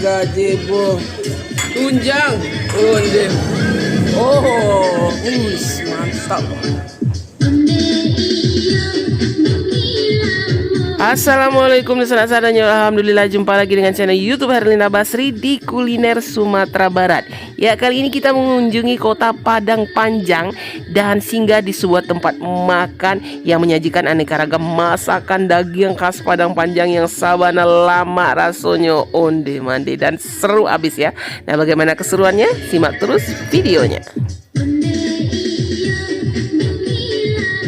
Gazebo, tunjang, onde. Oh, mantap. Assalamualaikum saudara-saudaranya. Alhamdulillah jumpa lagi dengan channel YouTube Herlina Basri di kuliner Sumatera Barat. Ya, kali ini kita mengunjungi kota Padang Panjang dan singgah di sebuah tempat makan yang menyajikan aneka ragam masakan daging khas Padang Panjang yang sabana lama rasanya onde mande dan seru abis ya. Nah, bagaimana keseruannya? Simak terus videonya.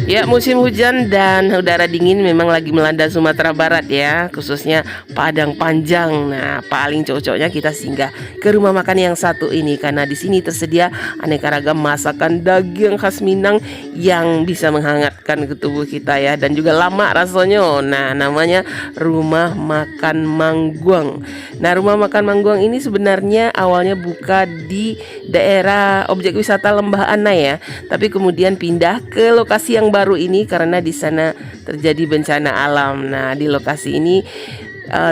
Ya, musim hujan dan udara dingin memang lagi melanda Sumatera Barat ya, khususnya Padang Panjang. Nah, paling cocoknya kita singgah ke rumah makan yang satu ini karena di sini tersedia aneka ragam masakan daging khas Minang yang bisa menghangatkan ke tubuh kita ya, dan juga lama rasanya. Nah, namanya Rumah Makan Mangguang. Nah, Rumah Makan Mangguang ini sebenarnya awalnya buka di daerah objek wisata Lembah Anai ya, tapi kemudian pindah ke lokasi yang baru ini karena di sana terjadi bencana alam. Nah, di lokasi ini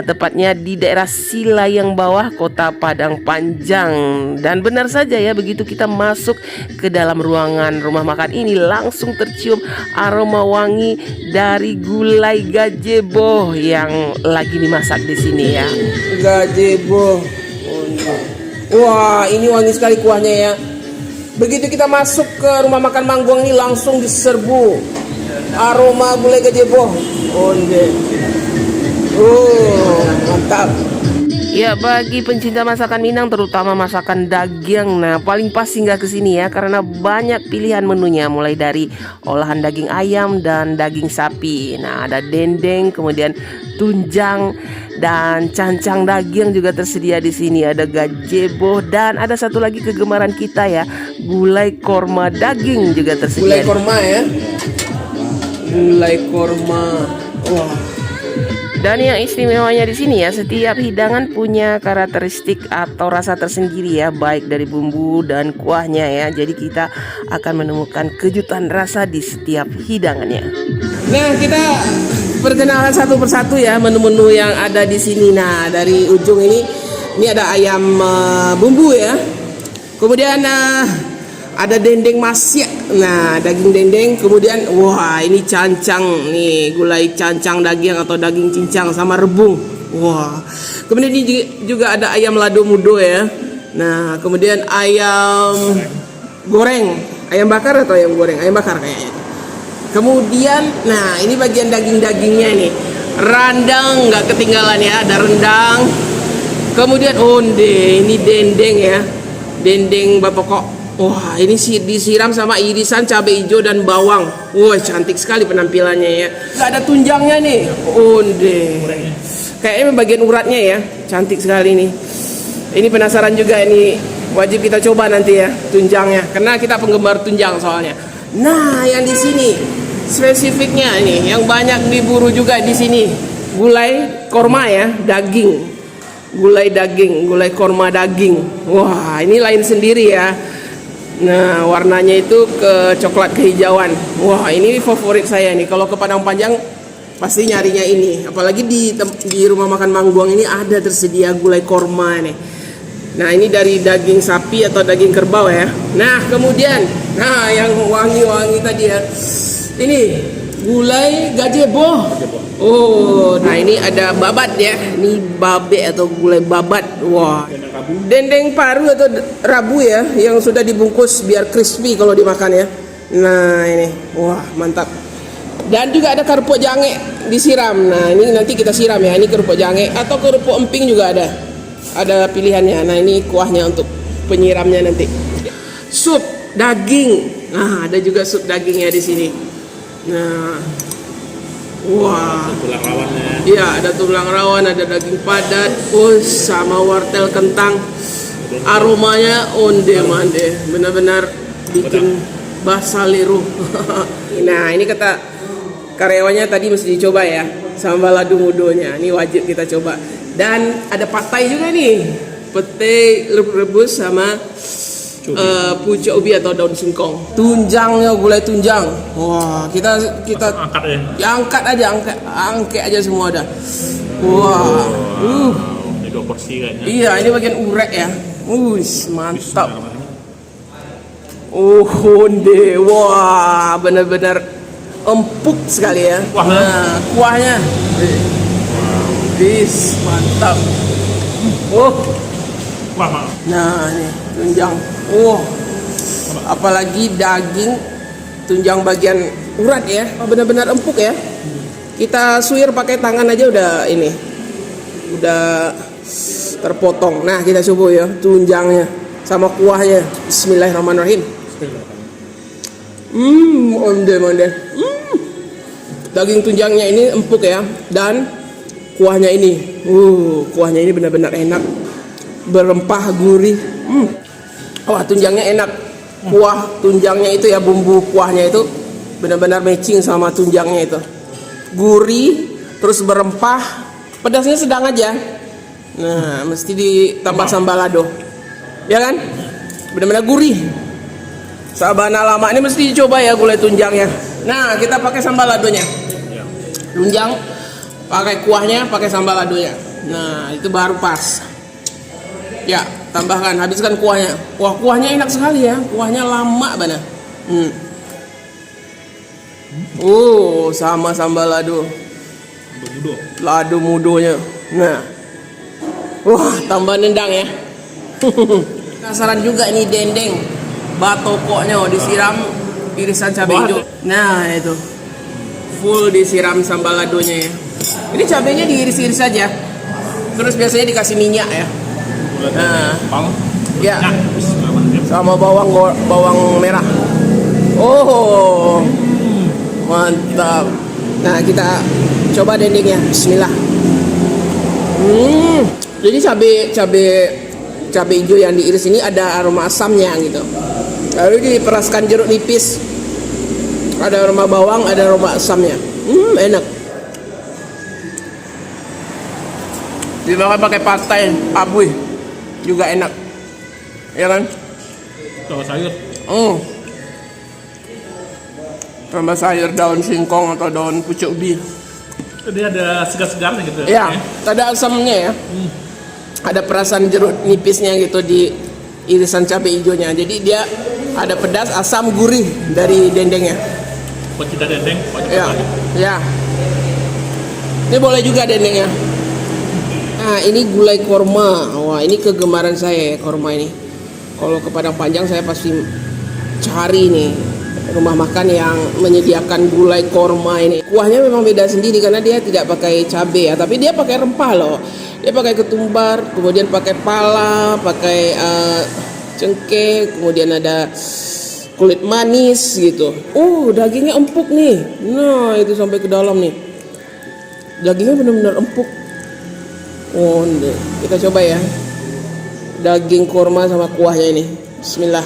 tepatnya di daerah Silayang Bawah, Kota Padang Panjang. Dan benar saja ya, begitu kita masuk ke dalam ruangan rumah makan ini langsung tercium aroma wangi dari gulai gazebo yang lagi dimasak di sini ya. Gazebo. Wah, ini wangi sekali kuahnya ya. Begitu kita masuk ke rumah makan Mangguang ini langsung diserbu aroma gulai gazebo. Onde. Mantap. Ya, bagi pencinta masakan Minang terutama masakan daging, nah paling pas singgah ke sini ya karena banyak pilihan menunya mulai dari olahan daging ayam dan daging sapi. Nah, ada dendeng, kemudian tunjang dan cancang daging juga tersedia di sini. Ada gazebo dan ada satu lagi kegemaran kita ya, gulai korma daging juga tersedia. Gulai korma ya. Gulai korma. Wah. Dan yang istimewanya di sini ya, setiap hidangan punya karakteristik atau rasa tersendiri ya, baik dari bumbu dan kuahnya ya. Jadi kita akan menemukan kejutan rasa di setiap hidangannya. Nah, kita perkenalan satu persatu ya menu-menu yang ada di sini. Nah, dari ujung ini ada ayam bumbu ya. Kemudian ada dendeng masyak. Nah, daging dendeng. Kemudian wah, ini cancang nih, gulai cancang daging atau daging cincang sama rebung. Wah. Kemudian ini juga ada ayam lado mudo ya. Nah, kemudian ayam goreng. Ayam bakar atau ayam goreng? Ayam bakar kayaknya. Kemudian, nah ini bagian daging-dagingnya nih. Rendang nggak ketinggalan ya, ada rendang. Kemudian onde, ini dendeng ya. Dendeng bapokok. Wah, ini sih disiram sama irisan cabai hijau dan bawang. Wah, cantik sekali penampilannya ya. Gak ada tunjangnya nih. Onde. Kayaknya bagian uratnya ya. Cantik sekali nih. Ini penasaran juga, ini wajib kita coba nanti ya tunjangnya. Karena kita penggemar tunjang soalnya. Nah, yang di sini spesifiknya ini yang banyak diburu juga di sini. Gulai korma ya, daging. Gulai daging, gulai korma daging. Wah, ini lain sendiri ya. Nah, warnanya itu ke coklat kehijauan. Wah, ini favorit saya nih. Kalau ke Padang Panjang pasti nyarinya ini. Apalagi di rumah makan Mangguang ini ada tersedia gulai korma nih. Nah, ini dari daging sapi atau daging kerbau ya. Nah, kemudian yang wangi-wangi tadi ya. Ini gulai gazebo. Oh, nah ini ada babat ya. Ini babe atau gulai babat. Wah. Dendeng paru atau rabu ya, yang sudah dibungkus biar crispy kalau dimakan ya. Nah, ini. Wah, mantap. Dan juga ada kerupuk jange disiram. Nah, ini nanti kita siram ya. Ini kerupuk jange atau kerupuk emping juga ada. Ada pilihannya. Nah, ini kuahnya untuk penyiramnya nanti. Sup daging. Nah, ada juga sup dagingnya di sini. Nah, wah. Tulang rawannya. Iya, ada tulang rawan, ada daging padat, sama wortel kentang. Aromanya onde mande, benar-benar bikin basah liruh. Nah, ini kata karyawannya tadi mesti dicoba ya, sama balado mudonya. Ini wajib kita coba. Dan ada patai juga nih, pete rebus sama pucuk ubi atau daun singkong. Tunjangnya, gulai tunjang. Wah, kita angkat ya. Ya, angkat aja semua dah. Wah. Ini 2 porsi kayaknya. Iya, ini bagian urek ya. Mantap. Onde, wah, benar-benar empuk sekali ya. Wah. Nah, kuahnya. Mantap. Wah, Mak. Nah, ini tunjang. Apalagi daging tunjang bagian urat ya. Benar-benar empuk ya. Kita suir pakai tangan aja udah ini. Udah terpotong. Nah, kita coba ya tunjangnya sama kuahnya. Bismillahirrahmanirrahim. Onde. Daging tunjangnya ini empuk ya, dan kuahnya ini, kuahnya ini benar-benar enak, berempah gurih. Wah, tunjangnya enak. Kuah tunjangnya itu ya, bumbu kuahnya itu benar-benar matching sama tunjangnya itu. Gurih, terus berempah, pedasnya sedang aja. Nah, mesti ditambah sambal lado, ya kan? Benar-benar gurih. Sabana lama ini mesti dicoba ya gulai tunjangnya. Nah, kita pakai sambal ladonya. Tunjang pakai kuahnya, pakai sambal ladonya. Nah, itu baru pas. Ya, tambahkan, habiskan kuahnya. Wah, kuahnya enak sekali ya. Kuahnya lama banget. Sama sambal lado. Lado mudonya. Nah. Wah, tambah nendang ya. Penasaran juga ini dendeng. Batokoknya disiram irisan cabai hijau. Nah, itu. Full disiram sambal ladonya ya. Ini cabainya diiris-iris saja. Terus biasanya dikasih minyak ya. Nah, ya. Sama bawang merah. Mantap. Nah, kita coba dendengnya. Bismillah. Jadi cabai hijau yang diiris ini ada aroma asamnya gitu. Lalu diperaskan jeruk nipis. Ada aroma bawang, ada aroma asamnya. Enak. Dimakan pakai patai abuy juga enak. Ya kan? Tambah sayur. Tambah sayur, daun singkong atau daun pucuk ubi. Jadi ada segar-segarnya gitu ya. Ada asamnya ya. Ada perasaan jeruk nipisnya gitu di irisan cabai hijaunya. Jadi dia ada pedas, asam, gurih dari dendengnya. Pecinta dendeng, ya. Ini boleh juga dendengnya. Nah, ini gulai korma. Wah, ini kegemaran saya ya, korma ini. Kalau ke Padang Panjang saya pasti cari nih rumah makan yang menyediakan gulai korma ini. Kuahnya memang beda sendiri karena dia tidak pakai cabai ya, tapi dia pakai rempah loh. Dia pakai ketumbar, kemudian pakai pala, pakai cengkeh, kemudian ada kulit manis gitu. Dagingnya empuk nih. Nah, itu sampai ke dalam nih. Dagingnya benar-benar empuk. Kita coba ya. Daging korma sama kuahnya ini. Bismillah.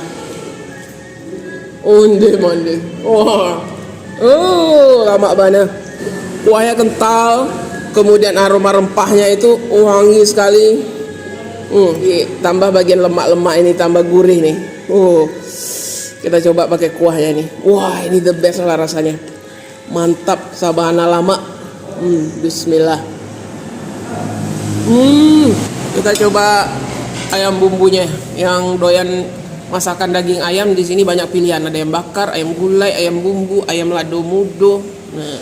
Mande. Lama banget. Kuahnya kental, kemudian aroma rempahnya itu wangi sekali. Tambah bagian lemak-lemak ini tambah gurih nih. Kita coba pakai kuahnya nih. Wah, ini the best lah rasanya. Mantap, sabana lama. Bismillah. Kita coba ayam bumbunya. Yang doyan masakan daging ayam di sini banyak pilihan. Ada ayam bakar, ayam gulai, ayam bumbu, ayam lado mudo. Nah,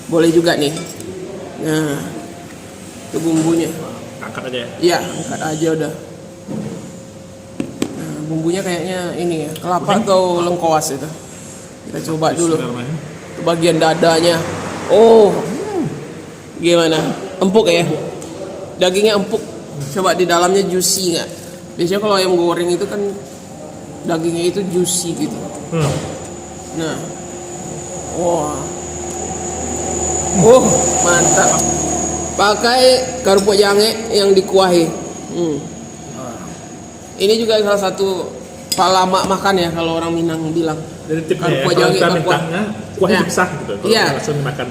boleh juga nih. Nah, itu bumbunya. Angkat aja ya? Iya, angkat aja udah. Nah, bumbunya kayaknya ini ya, kelapa atau lengkoas itu. Kita coba dulu. Itu bagian dadanya. Gimana? Empuk ya? Dagingnya empuk. Coba di dalamnya juicy nggak? Biasanya kalau ayam goreng itu kan dagingnya itu juicy gitu. Nah, mantap. Pakai kerupuk jange yang dikuahi. Ini juga salah satu palamak makan ya kalau orang Minang bilang. Jadi tipnya kerupuk ya, jange kalau kita kuahnya besar gitu. Iya. Langsung dimakan.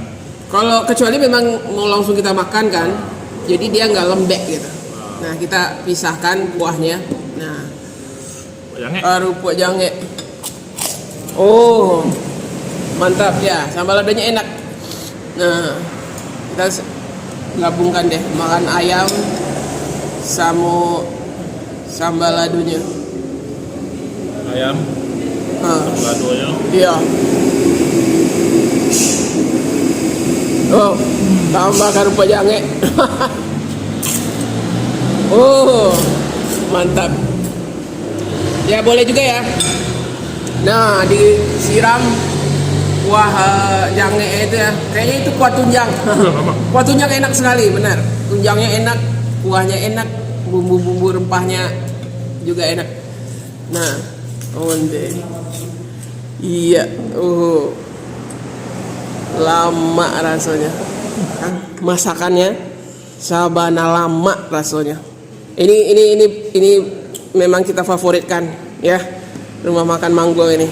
Kalau kecuali memang mau langsung kita makan kan, jadi dia nggak lembek gitu. Nah, kita pisahkan kuahnya. Nah, kerupuk jange. Mantap ya, sambal ladonya enak. Nah, kita gabungkan deh, makan ayam sama sambal ladunya. Ayam, Ah, ladonya. iya. Oh, tambahkan rupa jange. Oh, mantap. Ya boleh juga ya. Nah, disiram kuah jange itu ya. Kayaknya itu kuah tunjang. Kuah tunjang enak sekali, benar. Tunjangnya enak, kuahnya enak, bumbu-bumbu rempahnya juga enak. Nah, onde. Iya, lama rasanya. Masakannya sabana lama rasanya. Ini memang kita favoritkan ya, rumah makan Mangguang ini.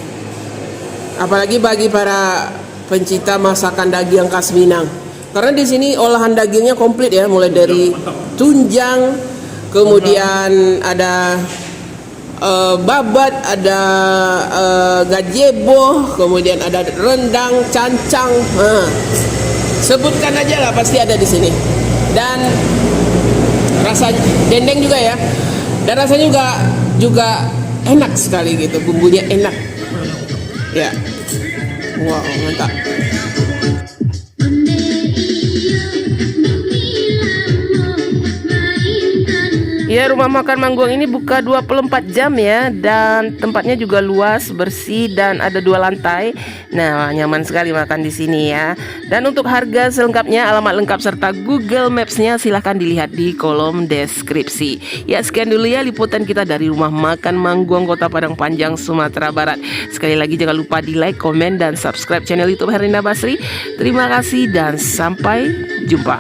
Apalagi bagi para pencinta masakan daging khas Minang. Karena di sini olahan dagingnya komplit ya, mulai dari tunjang, kemudian ada babat, ada gajebo, kemudian ada rendang, cancang. Sebutkan aja lah, pasti ada di sini. Dan rasa dendeng juga ya. Dan rasanya juga enak sekali gitu, bumbunya enak. Ya. Wow, mantap. Ya, rumah makan Mangguang ini buka 24 jam ya, dan tempatnya juga luas, bersih, dan ada 2 lantai. Nah, nyaman sekali makan di sini ya. Dan untuk harga selengkapnya, alamat lengkap serta Google Maps-nya silahkan dilihat di kolom deskripsi. Ya, sekian dulu ya liputan kita dari rumah makan Mangguang, Kota Padang Panjang, Sumatera Barat. Sekali lagi jangan lupa di like, komen, dan subscribe channel YouTube Herlinda Basri. Terima kasih dan sampai jumpa.